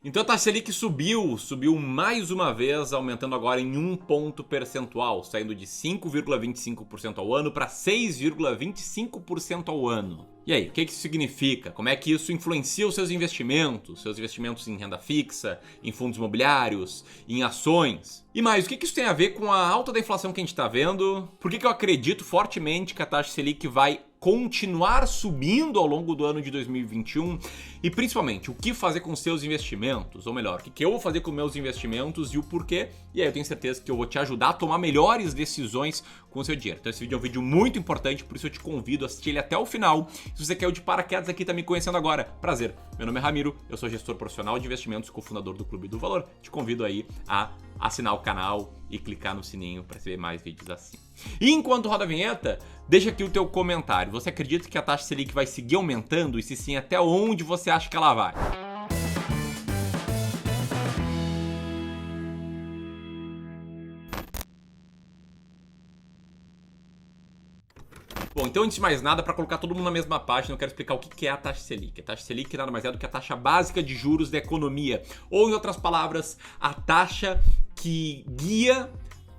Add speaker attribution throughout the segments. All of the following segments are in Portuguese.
Speaker 1: Então a taxa Selic subiu mais uma vez, aumentando agora em 1 ponto percentual, saindo de 5,25% ao ano para 6,25% ao ano. E aí, o que isso significa? Como é que isso influencia os seus investimentos em renda fixa, em fundos imobiliários, em ações? E mais, o que isso tem a ver com a alta da inflação que a gente está vendo? Por que eu acredito fortemente que a taxa Selic vai continuar subindo ao longo do ano de 2021 e principalmente o que fazer com seus investimentos, ou melhor, o que eu vou fazer com meus investimentos e o porquê, e aí eu tenho certeza que eu vou te ajudar a tomar melhores decisões com o seu dinheiro. Então esse vídeo é um vídeo muito importante, por isso eu te convido a assistir ele até o final. Se você quer o de paraquedas aqui, tá me conhecendo agora, prazer, meu nome é Ramiro, eu sou gestor profissional de investimentos, cofundador do Clube do Valor, te convido aí a assinar o canal e clicar no sininho para receber mais vídeos assim. E enquanto roda a vinheta, deixa aqui o teu comentário. Você acredita que a taxa Selic vai seguir aumentando? E se sim, até onde você acha que ela vai? Bom, então antes de mais nada, para colocar todo mundo na mesma página, eu quero explicar o que é a taxa Selic. A taxa Selic nada mais é do que a taxa básica de juros da economia, ou em outras palavras, a taxa que guia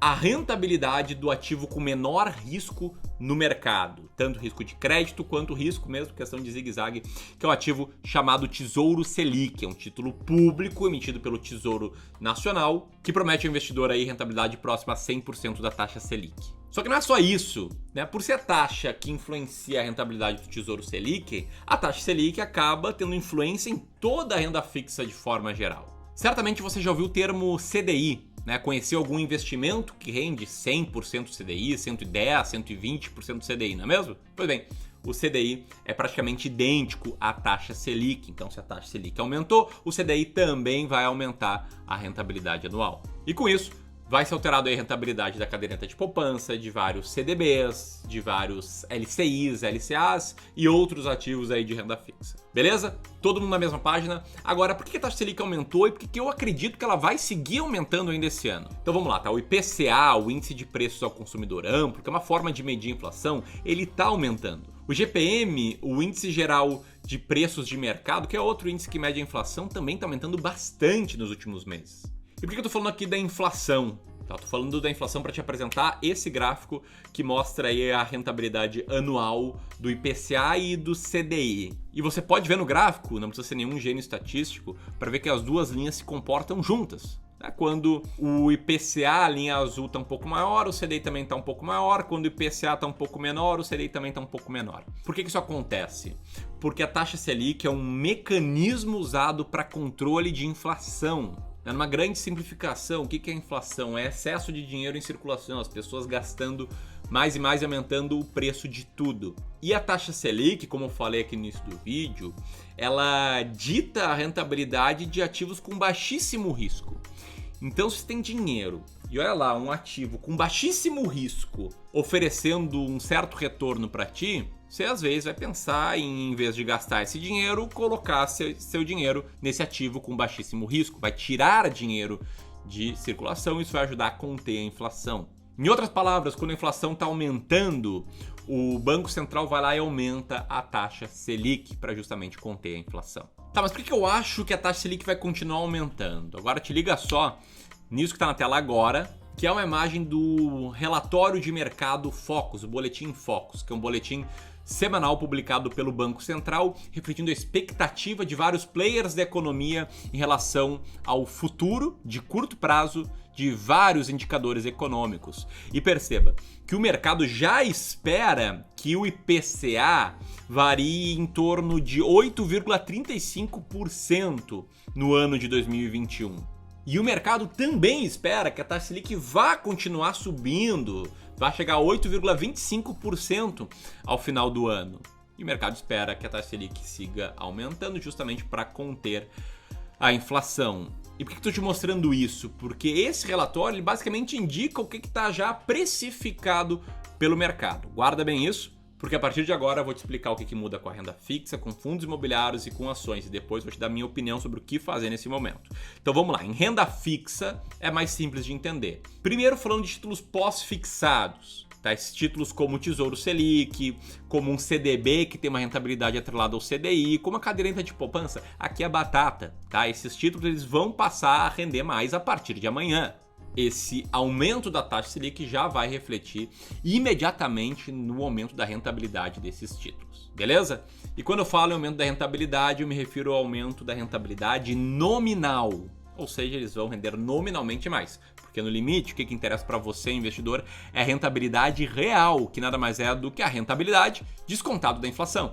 Speaker 1: a rentabilidade do ativo com menor risco no mercado, tanto risco de crédito quanto risco mesmo, questão de zigue-zague, que é o ativo chamado Tesouro Selic, é um título público emitido pelo Tesouro Nacional, que promete ao investidor aí rentabilidade próxima a 100% da taxa Selic. Só que não é só isso, né? Por ser a taxa que influencia a rentabilidade do Tesouro Selic, a taxa Selic acaba tendo influência em toda a renda fixa de forma geral. Certamente você já ouviu o termo CDI, né? Conheceu algum investimento que rende 100% CDI, 110%, 120% CDI, não é mesmo? Pois bem, o CDI é praticamente idêntico à taxa Selic. Então, se a taxa Selic aumentou, o CDI também vai aumentar a rentabilidade anual. E com isso, vai ser alterado aí a rentabilidade da caderneta de poupança, de vários CDBs, de vários LCIs, LCAs e outros ativos aí de renda fixa. Beleza? Todo mundo na mesma página. Agora, por que a taxa Selic aumentou e por que eu acredito que ela vai seguir aumentando ainda esse ano? Então vamos lá, tá? O IPCA, o Índice de Preços ao Consumidor Amplo, que é uma forma de medir a inflação, ele tá aumentando. O GPM, o Índice Geral de Preços de Mercado, que é outro índice que mede a inflação, também tá aumentando bastante nos últimos meses. E por que eu tô falando aqui da inflação? Tá, tô falando da inflação para te apresentar esse gráfico que mostra aí a rentabilidade anual do IPCA e do CDI. E você pode ver no gráfico, não precisa ser nenhum gênio estatístico, para ver que as duas linhas se comportam juntas. Quando o IPCA, a linha azul, está um pouco maior, o CDI também está um pouco maior. Quando o IPCA está um pouco menor, o CDI também está um pouco menor. Por que isso acontece? Porque a taxa Selic é um mecanismo usado para controle de inflação. Numa grande simplificação, o que é inflação? É excesso de dinheiro em circulação, as pessoas gastando mais e mais e aumentando o preço de tudo. E a taxa Selic, como eu falei aqui no início do vídeo, ela dita a rentabilidade de ativos com baixíssimo risco. Então, se tem dinheiro e olha lá, um ativo com baixíssimo risco oferecendo um certo retorno para ti, você às vezes vai pensar em vez de gastar esse dinheiro, colocar seu dinheiro nesse ativo com baixíssimo risco, vai tirar dinheiro de circulação e isso vai ajudar a conter a inflação. Em outras palavras, quando a inflação está aumentando, o Banco Central vai lá e aumenta a taxa Selic para justamente conter a inflação. Tá, mas por que eu acho que a taxa Selic vai continuar aumentando? Agora te liga só nisso que está na tela agora, que é uma imagem do relatório de mercado Focus, o boletim Focus, que é um boletim semanal publicado pelo Banco Central, refletindo a expectativa de vários players da economia em relação ao futuro de curto prazo de vários indicadores econômicos. E perceba que o mercado já espera que o IPCA varie em torno de 8,35% no ano de 2021. E o mercado também espera que a taxa Selic vá continuar subindo, vai chegar a 8,25% ao final do ano. E o mercado espera que a taxa Selic siga aumentando justamente para conter a inflação. E por que estou te mostrando isso? Porque esse relatório ele basicamente indica o que está já precificado pelo mercado. Guarda bem isso, porque a partir de agora eu vou te explicar o que muda com a renda fixa, com fundos imobiliários e com ações. E depois vou te dar minha opinião sobre o que fazer nesse momento. Então vamos lá, em renda fixa é mais simples de entender. Primeiro falando de títulos pós-fixados. tá? Esses títulos como o Tesouro Selic, como um CDB que tem uma rentabilidade atrelada ao CDI, como a caderneta de poupança, aqui é batata, tá? Esses títulos eles vão passar a render mais a partir de amanhã. Esse aumento da taxa Selic já vai refletir imediatamente no aumento da rentabilidade desses títulos, beleza? E quando eu falo em aumento da rentabilidade, eu me refiro ao aumento da rentabilidade nominal, ou seja, eles vão render nominalmente mais, porque no limite, o que interessa para você, investidor, é a rentabilidade real, que nada mais é do que a rentabilidade descontado da inflação.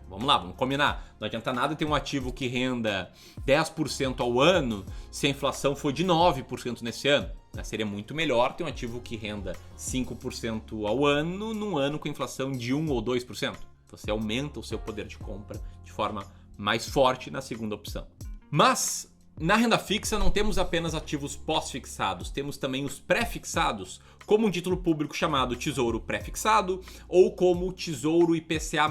Speaker 1: Vamos lá, vamos combinar. Não adianta nada ter um ativo que renda 10% ao ano se a inflação for de 9% nesse ano. Seria muito melhor ter um ativo que renda 5% ao ano num ano com inflação de 1 ou 2%. Você aumenta o seu poder de compra de forma mais forte na segunda opção. Mas na renda fixa não temos apenas ativos pós-fixados, temos também os pré-fixados, como um título público chamado Tesouro Pré-fixado ou como Tesouro IPCA+,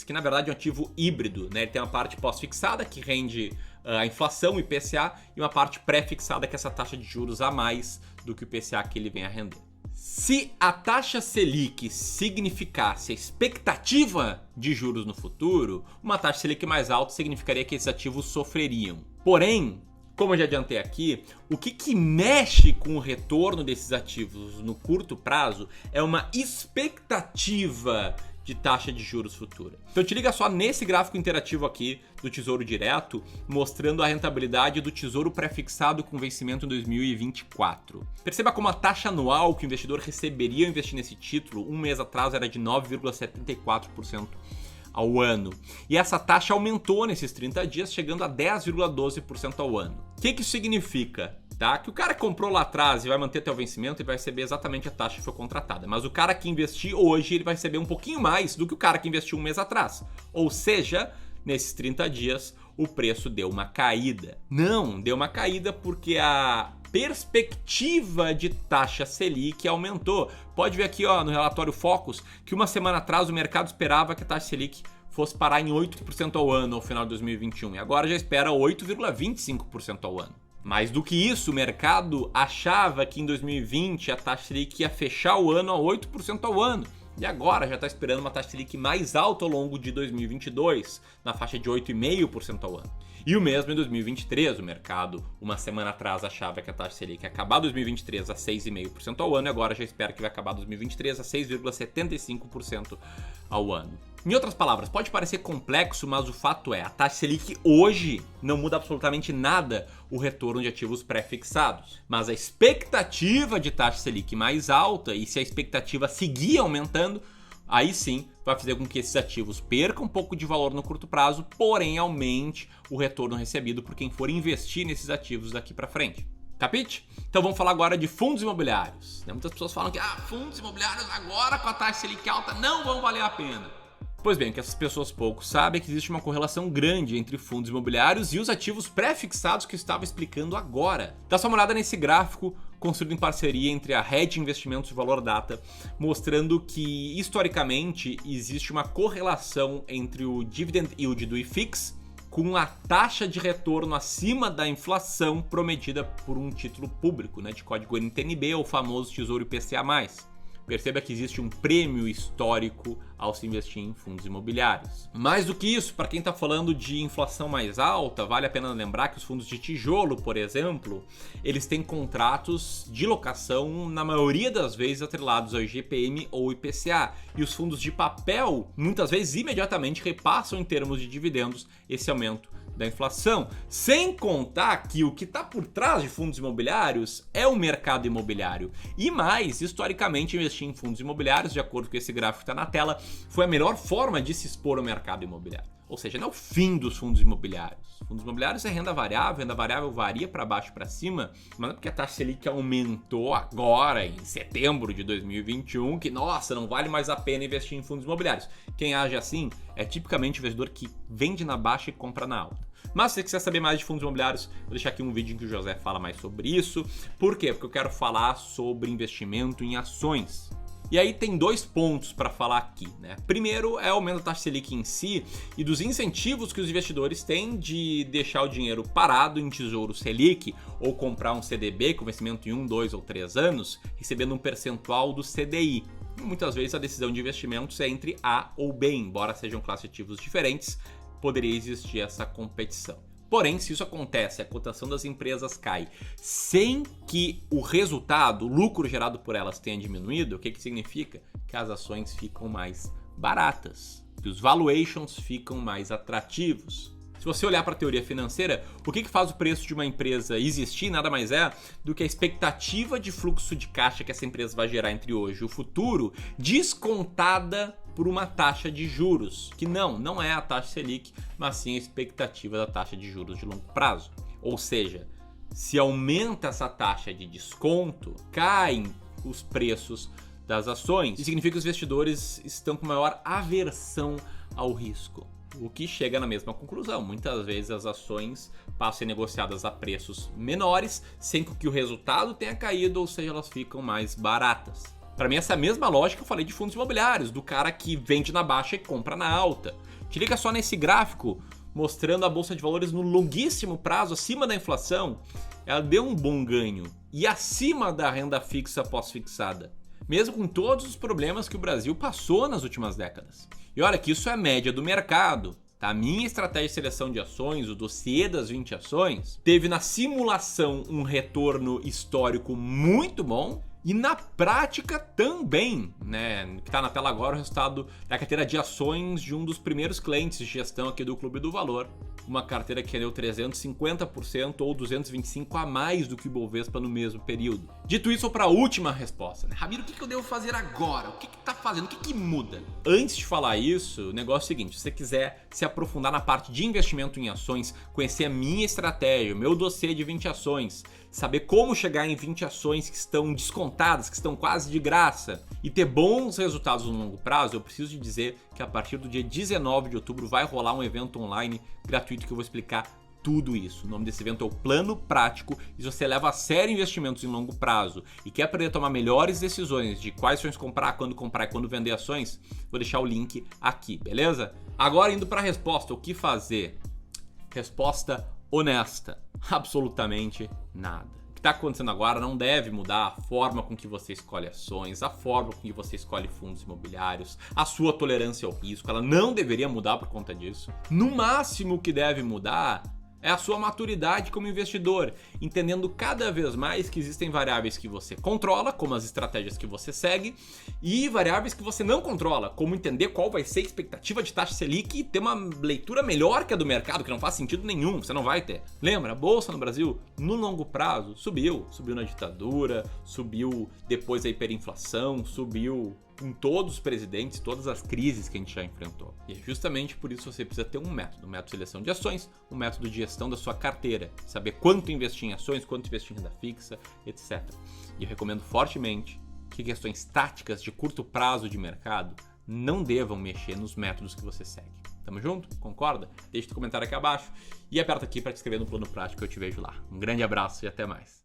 Speaker 1: que na verdade é um ativo híbrido, né? Ele tem uma parte pós-fixada que rende a inflação, o IPCA, e uma parte pré-fixada que é essa taxa de juros a mais do que o IPCA que ele vem a render. Se a taxa Selic significasse a expectativa de juros no futuro, uma taxa Selic mais alta significaria que esses ativos sofreriam. Porém, como eu já adiantei aqui, o que mexe com o retorno desses ativos no curto prazo é uma expectativa de taxa de juros futura. Então te liga só nesse gráfico interativo aqui do Tesouro Direto, mostrando a rentabilidade do Tesouro Pré-fixado com vencimento em 2024. Perceba como a taxa anual que o investidor receberia ao investir nesse título um mês atrás era de 9,74% ao ano. E essa taxa aumentou nesses 30 dias, chegando a 10,12% ao ano. O que isso significa? Tá? Que o cara que comprou lá atrás e vai manter até o vencimento e vai receber exatamente a taxa que foi contratada. Mas o cara que investiu hoje, ele vai receber um pouquinho mais do que o cara que investiu um mês atrás. Ou seja, nesses 30 dias, o preço deu uma caída. Não, deu uma caída porque a perspectiva de taxa Selic aumentou. Pode ver aqui no relatório Focus que uma semana atrás o mercado esperava que a taxa Selic fosse parar em 8% ao ano ao final de 2021 e agora já espera 8,25% ao ano. Mais do que isso, o mercado achava que em 2020 a taxa Selic ia fechar o ano a 8% ao ano. E agora já está esperando uma taxa Selic mais alta ao longo de 2022, na faixa de 8,5% ao ano. E o mesmo em 2023, o mercado uma semana atrás achava que a taxa Selic ia acabar 2023 a 6,5% ao ano e agora já espera que vai acabar 2023 a 6,75% ao ano. Em outras palavras, pode parecer complexo, mas o fato é, a taxa Selic hoje não muda absolutamente nada o retorno de ativos pré-fixados. Mas a expectativa de taxa Selic mais alta, e se a expectativa seguir aumentando, aí sim vai fazer com que esses ativos percam um pouco de valor no curto prazo, porém aumente o retorno recebido por quem for investir nesses ativos daqui para frente. Capite? Então vamos falar agora de fundos imobiliários. Muitas pessoas falam que fundos imobiliários agora com a taxa Selic alta não vão valer a pena. Pois bem, o que essas pessoas pouco sabem é que existe uma correlação grande entre fundos imobiliários e os ativos pré-fixados que eu estava explicando agora. Dá só uma olhada nesse gráfico construído em parceria entre a Hedge Investimentos e Valor Data, mostrando que historicamente existe uma correlação entre o dividend yield do IFIX com a taxa de retorno acima da inflação prometida por um título público, de código NTNB, o famoso Tesouro IPCA+. Perceba que existe um prêmio histórico ao se investir em fundos imobiliários. Mais do que isso, para quem está falando de inflação mais alta, vale a pena lembrar que os fundos de tijolo, por exemplo, eles têm contratos de locação, na maioria das vezes, atrelados ao IGPM ou IPCA. E os fundos de papel, muitas vezes, imediatamente repassam em termos de dividendos esse aumento da inflação, sem contar que o que está por trás de fundos imobiliários é o mercado imobiliário. E mais, historicamente, investir em fundos imobiliários, de acordo com esse gráfico que está na tela, foi a melhor forma de se expor ao mercado imobiliário. Ou seja, não é o fim dos fundos imobiliários. Fundos imobiliários é renda variável varia para baixo e para cima, mas não é porque a taxa Selic aumentou agora, em setembro de 2021, que, nossa, não vale mais a pena investir em fundos imobiliários. Quem age assim é tipicamente o investidor que vende na baixa e compra na alta. Mas se você quiser saber mais de fundos imobiliários, vou deixar aqui um vídeo em que o José fala mais sobre isso. Por quê? Porque eu quero falar sobre investimento em ações. E aí tem dois pontos para falar aqui, Primeiro é o aumento da taxa Selic em si e dos incentivos que os investidores têm de deixar o dinheiro parado em Tesouro Selic ou comprar um CDB com vencimento em 1, 2 ou 3 anos, recebendo um percentual do CDI. Muitas vezes a decisão de investimentos é entre A ou B, embora sejam classes de ativos diferentes, poderia existir essa competição. Porém, se isso acontece, a cotação das empresas cai sem que o resultado, o lucro gerado por elas tenha diminuído, o que significa? Que as ações ficam mais baratas, que os valuations ficam mais atrativos. Se você olhar para a teoria financeira, o que faz o preço de uma empresa existir nada mais é do que a expectativa de fluxo de caixa que essa empresa vai gerar entre hoje e o futuro, descontada por uma taxa de juros, que não é a taxa Selic, mas sim a expectativa da taxa de juros de longo prazo. Ou seja, se aumenta essa taxa de desconto, caem os preços das ações. Isso significa que os investidores estão com maior aversão ao risco. O que chega na mesma conclusão. Muitas vezes as ações passam a ser negociadas a preços menores, sem que o resultado tenha caído, ou seja, elas ficam mais baratas. Para mim, essa é a mesma lógica que eu falei de fundos imobiliários, do cara que vende na baixa e compra na alta. Te liga só nesse gráfico, mostrando a Bolsa de Valores no longuíssimo prazo, acima da inflação, ela deu um bom ganho. E acima da renda fixa pós-fixada. Mesmo com todos os problemas que o Brasil passou nas últimas décadas. E olha que isso é média do mercado. Tá? A minha estratégia de seleção de ações, o dossiê das 20 ações, teve na simulação um retorno histórico muito bom e na prática também, né? Que está na tela agora o resultado da carteira de ações de um dos primeiros clientes de gestão aqui do Clube do Valor. Uma carteira que rendeu 350% ou 225% a mais do que o Ibovespa no mesmo período. Dito isso, para a última resposta, né? Ramiro, o que eu devo fazer agora? O que tá fazendo? O que muda? Antes de falar isso, o negócio é o seguinte, se você quiser se aprofundar na parte de investimento em ações, conhecer a minha estratégia, o meu dossiê de 20 ações, saber como chegar em 20 ações que estão descontadas, que estão quase de graça e ter bons resultados no longo prazo, eu preciso te dizer que a partir do dia 19 de outubro vai rolar um evento online gratuito que eu vou explicar tudo isso. O nome desse evento é o Plano Prático e se você leva a sério investimentos em longo prazo e quer aprender a tomar melhores decisões de quais ações comprar, e quando vender ações, vou deixar o link aqui, beleza? Agora indo para a resposta, o que fazer? Resposta honesta, absolutamente nada. O que está acontecendo agora não deve mudar a forma com que você escolhe ações, a forma com que você escolhe fundos imobiliários, a sua tolerância ao risco, ela não deveria mudar por conta disso. No máximo o que deve mudar é a sua maturidade como investidor, entendendo cada vez mais que existem variáveis que você controla, como as estratégias que você segue, e variáveis que você não controla, como entender qual vai ser a expectativa de taxa Selic e ter uma leitura melhor que a do mercado, que não faz sentido nenhum, você não vai ter. Lembra, a Bolsa no Brasil, no longo prazo, subiu na ditadura, subiu depois da hiperinflação, subiu com todos os presidentes, todas as crises que a gente já enfrentou. E é justamente por isso que você precisa ter um método de seleção de ações, um método de gestão da sua carteira, saber quanto investir em ações, quanto investir em renda fixa, etc. E eu recomendo fortemente que questões táticas de curto prazo de mercado não devam mexer nos métodos que você segue. Tamo junto? Concorda? Deixa o comentário aqui abaixo e aperta aqui para te inscrever no Plano Prático que eu te vejo lá. Um grande abraço e até mais.